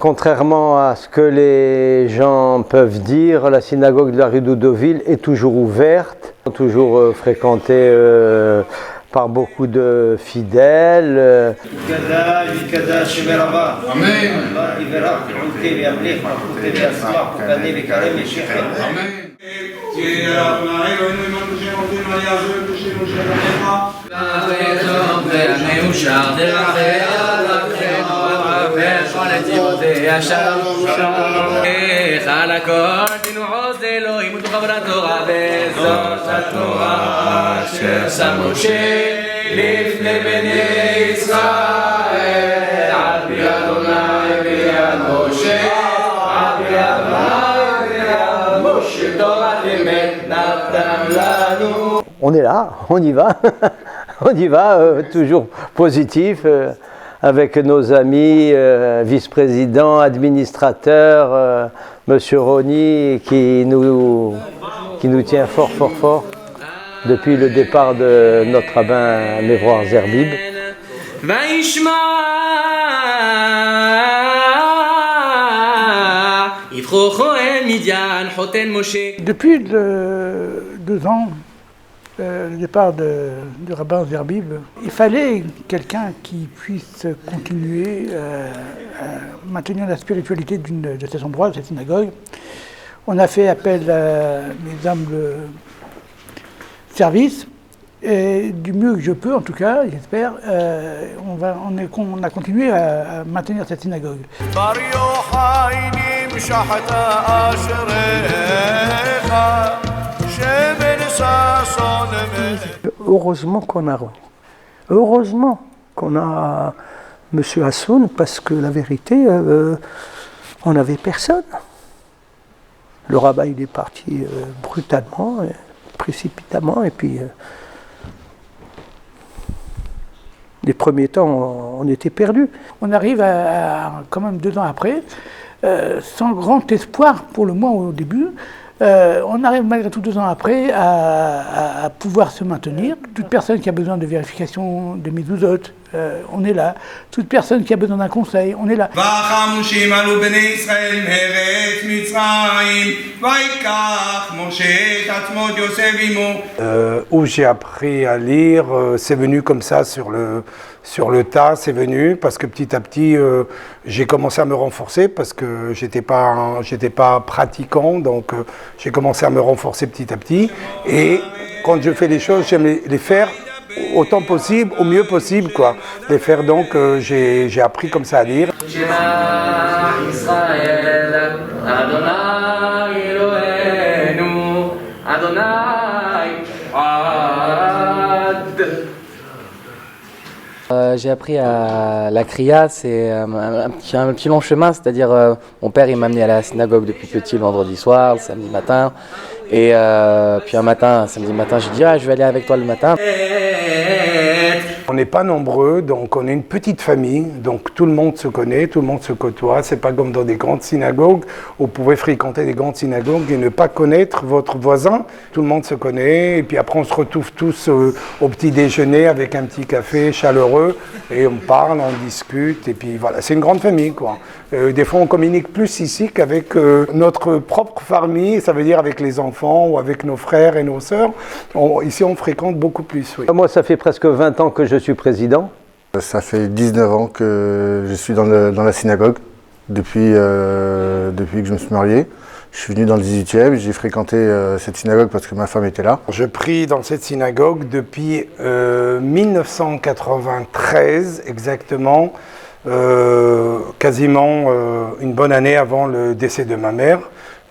Contrairement à ce que les gens peuvent dire, la synagogue de la rue d'Oudoville est toujours ouverte, toujours fréquentée par beaucoup de fidèles. On est là, on y va, on y va, toujours positif, avec nos amis, vice-présidents, administrateurs, Monsieur Roni, qui nous tient fort, fort, fort depuis le départ de notre rabbin Mevroar Zerbib. Depuis 2 ans, le départ du rabbin Zerbib, il fallait quelqu'un qui puisse continuer à maintenir la spiritualité de cet endroit, de cette synagogue. On a fait appel à mes humbles services, et du mieux que je peux, en tout cas, j'espère, on a continué à maintenir cette synagogue. Heureusement qu'on a M. Hassoun, parce que la vérité, on n'avait personne. Le rabbin il est parti brutalement, précipitamment, et puis les premiers temps, on était perdus. On arrive quand même 2 ans après, sans grand espoir pour le moins au début. On arrive malgré tout 2 ans après à pouvoir se maintenir. Toute personne qui a besoin de vérification de mezuzot, on est là. Toute personne qui a besoin d'un conseil, on est là. Où j'ai appris à lire, c'est venu comme ça sur le tas, c'est venu parce que petit à petit j'ai commencé à me renforcer parce que j'étais pas pratiquant, donc j'ai commencé à me renforcer petit à petit, et quand je fais les choses, j'aime les faire autant possible, au mieux possible, quoi. Les faire, donc j'ai appris comme ça à lire. J'ai appris à la kriya, c'est un petit long chemin, c'est-à-dire mon père il m'a amené à la synagogue depuis petit le vendredi soir, le samedi matin, et puis un samedi matin, je dis je vais aller avec toi le matin. On n'est pas nombreux, donc on est une petite famille, donc tout le monde se connaît, tout le monde se côtoie. C'est pas comme dans des grandes synagogues, où vous pouvez fréquenter des grandes synagogues et ne pas connaître votre voisin. Tout le monde se connaît, et puis après on se retrouve tous au petit déjeuner avec un petit café chaleureux, et on parle, on discute, et puis voilà, c'est une grande famille, quoi. Des fois on communique plus ici qu'avec notre propre famille, ça veut dire avec les enfants ou avec nos frères et nos sœurs. Ici on fréquente beaucoup plus, oui. Moi ça fait presque 20 ans que je suis président. Ça fait 19 ans que je suis dans la synagogue, depuis que je me suis marié. Je suis venu dans le 18e, j'ai fréquenté cette synagogue parce que ma femme était là. Je prie dans cette synagogue depuis 1993 exactement, quasiment une bonne année avant le décès de ma mère.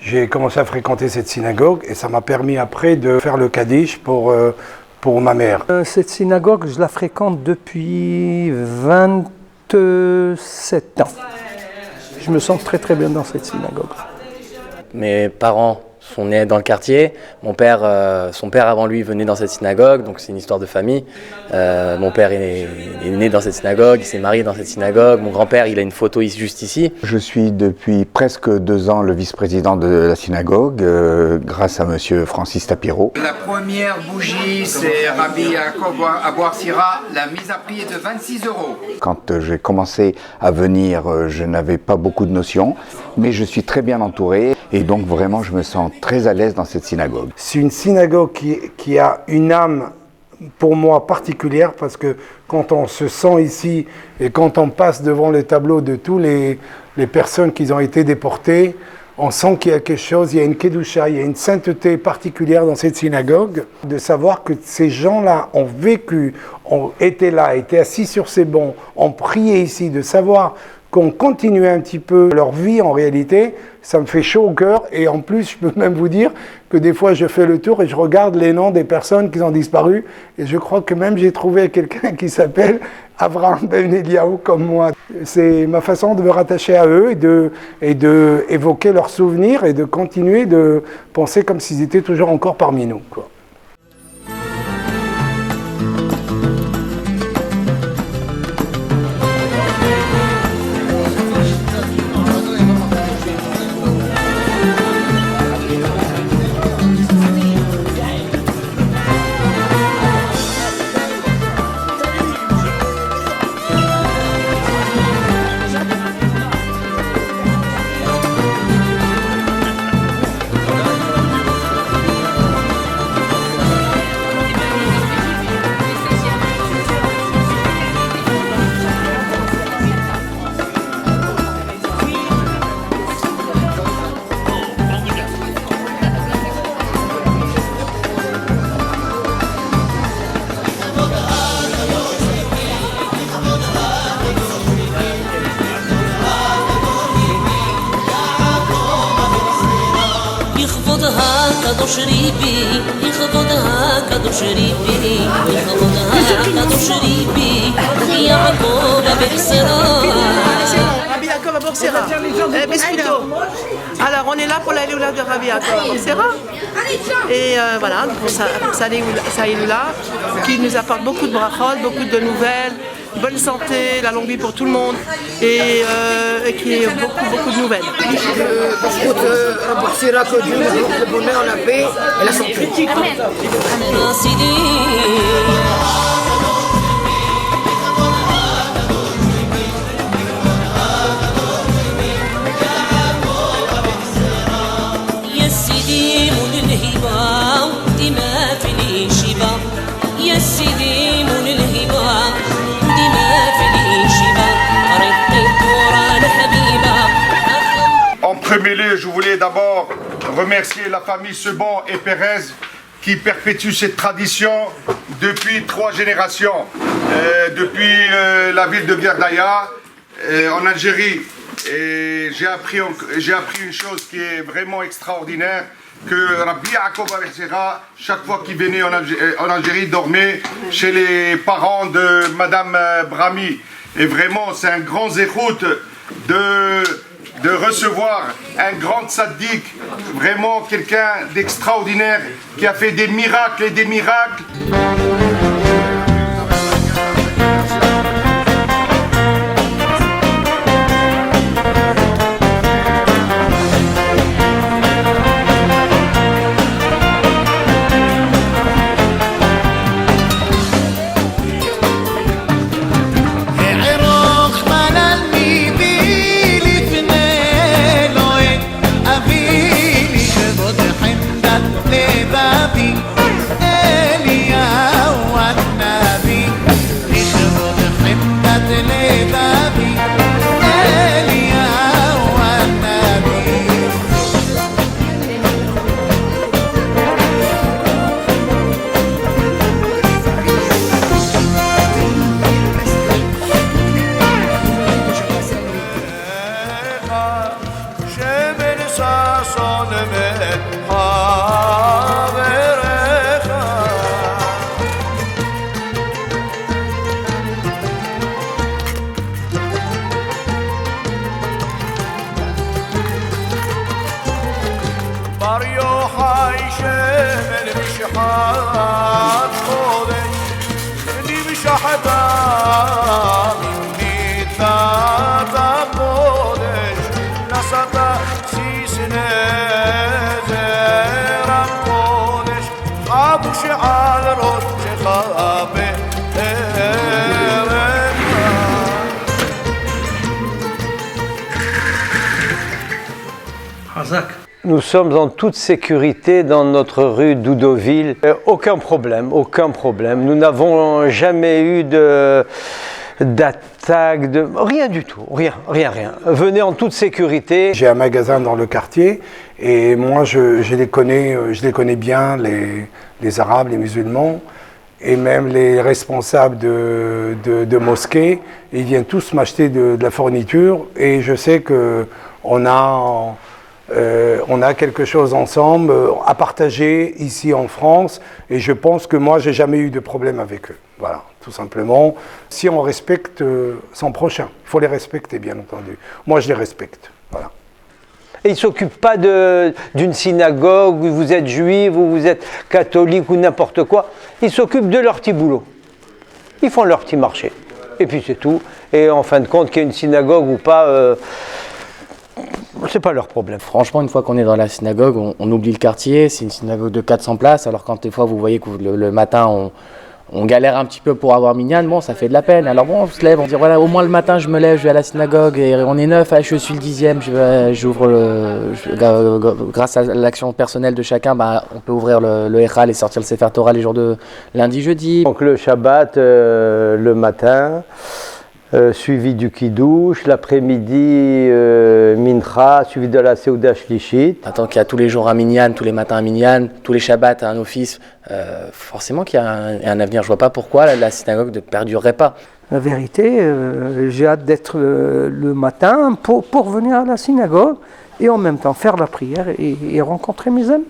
J'ai commencé à fréquenter cette synagogue et ça m'a permis après de faire le Kaddish pour ma mère. Cette synagogue, je la fréquente depuis 27 ans. Je me sens très très bien dans cette synagogue. Mes parents sont nés dans le quartier. Mon père, son père avant lui venait dans cette synagogue, donc c'est une histoire de famille. Mon père est né dans cette synagogue, il s'est marié dans cette synagogue. Mon grand-père, il a une photo juste ici. Je suis depuis presque 2 ans le vice-président de la synagogue, grâce à monsieur Francis Tapiro. La première bougie, c'est Rabbi Yaakov Abou Arsira. La mise à prix est de 26 €. Quand j'ai commencé à venir, je n'avais pas beaucoup de notions, mais je suis très bien entouré et donc vraiment je me sens très à l'aise dans cette synagogue. C'est une synagogue qui a une âme pour moi particulière parce que quand on se sent ici et quand on passe devant le tableau de tous les personnes qui ont été déportées, on sent qu'il y a quelque chose, il y a une kedusha, il y a une sainteté particulière dans cette synagogue. De savoir que ces gens-là ont vécu, ont été là, étaient assis sur ces bancs, ont prié ici, de savoir qu'on continuait un petit peu leur vie en réalité, ça me fait chaud au cœur. Et en plus, je peux même vous dire que des fois, je fais le tour et je regarde les noms des personnes qui ont disparu. Et je crois que même j'ai trouvé quelqu'un qui s'appelle Avraham Ben Eliaou comme moi. C'est ma façon de me rattacher à eux et de évoquer leurs souvenirs et de continuer de penser comme s'ils étaient toujours encore parmi nous, quoi. קדוש ריבי, לכבודها קדוש ריבי, לכבודها קדוש ריבי, יעקב אבוחצירא. Rabbi Yaakov Abou Arsira. Biscuito. Alors on est là pour la Léoula de Rabbi Yaakov Abou Arsira. Et voilà, pour sa Léoula, qui nous apporte beaucoup de brachot, beaucoup de nouvelles, bonne santé, la longue vie pour tout le monde, et qui est beaucoup de nouvelles. Abou Arsira, que Dieu nous donne le bonheur, la paix et la santé. En premier lieu, je voulais d'abord remercier la famille Seban et Pérez qui perpétue cette tradition depuis 3 générations, depuis la ville de Gerdaya en Algérie. Et j'ai appris une chose qui est vraiment extraordinaire, que Rabbi Yaakov Abou Arsira, chaque fois qu'il venait en Algérie, dormait chez les parents de Madame Brahmi. Et vraiment, c'est un grand zéchout de recevoir un grand tzaddik, vraiment quelqu'un d'extraordinaire qui a fait des miracles et des miracles. Eliyahu Nous sommes en toute sécurité dans notre rue d'Oudoville. Aucun problème. Nous n'avons jamais eu d'attaque, rien du tout, rien. Venez en toute sécurité. J'ai un magasin dans le quartier et moi je les connais bien, les Arabes, les musulmans et même les responsables de mosquées. Ils viennent tous m'acheter de la fourniture et je sais qu'on a quelque chose ensemble à partager ici en France et je pense que moi j'ai jamais eu de problème avec eux. Voilà, tout simplement. Si on respecte son prochain, il faut les respecter bien entendu. Moi je les respecte. Voilà. Et ils ne s'occupent pas d'une synagogue où vous êtes juif, où vous êtes catholique ou n'importe quoi. Ils s'occupent de leur petit boulot. Ils font leur petit marché. Et puis c'est tout. Et en fin de compte, qu'il y ait une synagogue ou pas, c'est pas leur problème. Franchement, une fois qu'on est dans la synagogue, on oublie le quartier. C'est une synagogue de 400 places. Alors quand des fois vous voyez que le matin on galère un petit peu pour avoir minyan, bon, ça fait de la peine. Alors bon, on se lève, on dit voilà, au moins le matin je me lève, je vais à la synagogue et on est 9, je suis le 10e, grâce à l'action personnelle de chacun, on peut ouvrir le Echal et sortir le Sefer Torah les jours de lundi, jeudi. Donc le Shabbat, le matin, suivi du Kiddush, l'après-midi Mincha, suivi de la Seuda Shlishit. Tant qu'il y a tous les jours un minyan, tous les matins un minyan, tous les Shabbats un office, forcément qu'il y a un avenir. Je vois pas pourquoi la synagogue ne perdurerait pas. La vérité, j'ai hâte d'être le matin pour venir à la synagogue et en même temps faire la prière et rencontrer mes amis.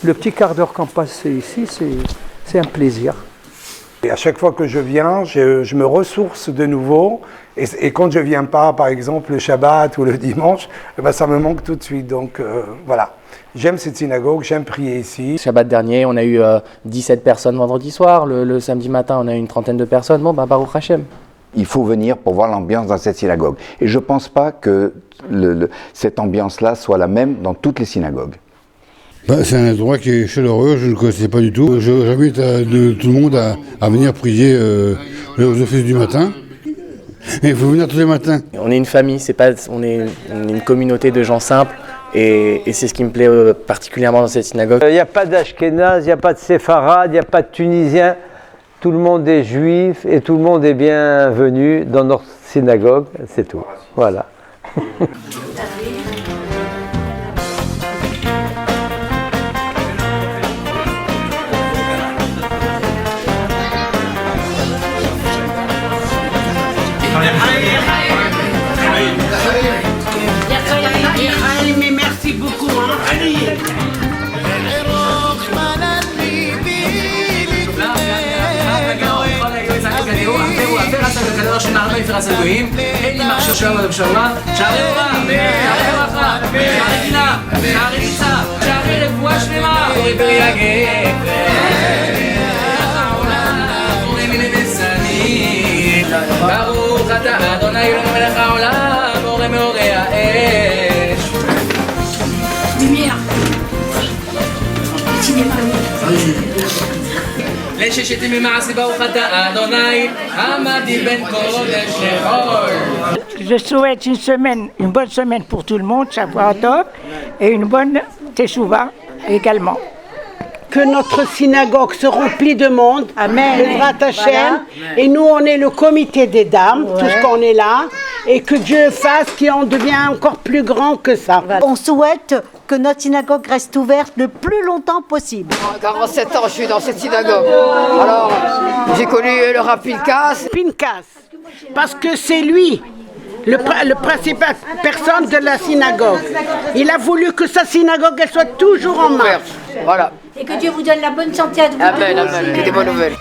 Le petit quart d'heure qu'on passe ici, c'est un plaisir. Et à chaque fois que je viens, je me ressource de nouveau. Et quand je ne viens pas, par exemple, le Shabbat ou le dimanche, ça me manque tout de suite. Donc voilà, j'aime cette synagogue, j'aime prier ici. Shabbat dernier, on a eu 17 personnes vendredi soir. Le samedi matin, on a eu une trentaine de personnes. Bon, Baruch Hashem. Il faut venir pour voir l'ambiance dans cette synagogue. Et je ne pense pas que cette ambiance-là soit la même dans toutes les synagogues. C'est un endroit qui est chaleureux, je ne le connaissais pas du tout. J'invite tout le monde à venir prier aux offices du matin. Et il faut venir tous les matins. On est une famille, on est une communauté de gens simples et c'est ce qui me plaît particulièrement dans cette synagogue. Il n'y a pas d'Ashkénaz, il n'y a pas de Séfarade, il n'y a pas de Tunisien. Tout le monde est juif et tout le monde est bienvenu dans notre synagogue, c'est tout. Voilà. Mais merci beaucoup. אין לי מחשב שבוע בשבוע, שערי אורה, שערי ברכה, שערי גינה, שערי ניצה, שערי רפואה שלמה, אורי בריאה ברוך אתה אדוני אלוהינו מלך העולם, בורא מאורי האש. Lumière. Je souhaite une bonne semaine pour tout le monde, Shavua Tov, et une bonne Teshuvah également. Que notre synagogue se remplit de monde, Amen. Voilà. Et nous on est le comité des dames, tout ce qu'on est là, et que Dieu fasse qu'on devient encore plus grand que ça. On souhaite que notre synagogue reste ouverte le plus longtemps possible. 47 ans, je suis dans cette synagogue. Alors, j'ai connu le Rav Pinkas. Parce que c'est lui, le principal personne de la synagogue. Il a voulu que sa synagogue elle soit toujours en marche. Voilà. Et que Dieu vous donne la bonne santé à vous. Amen, amen. Que des bonnes nouvelles.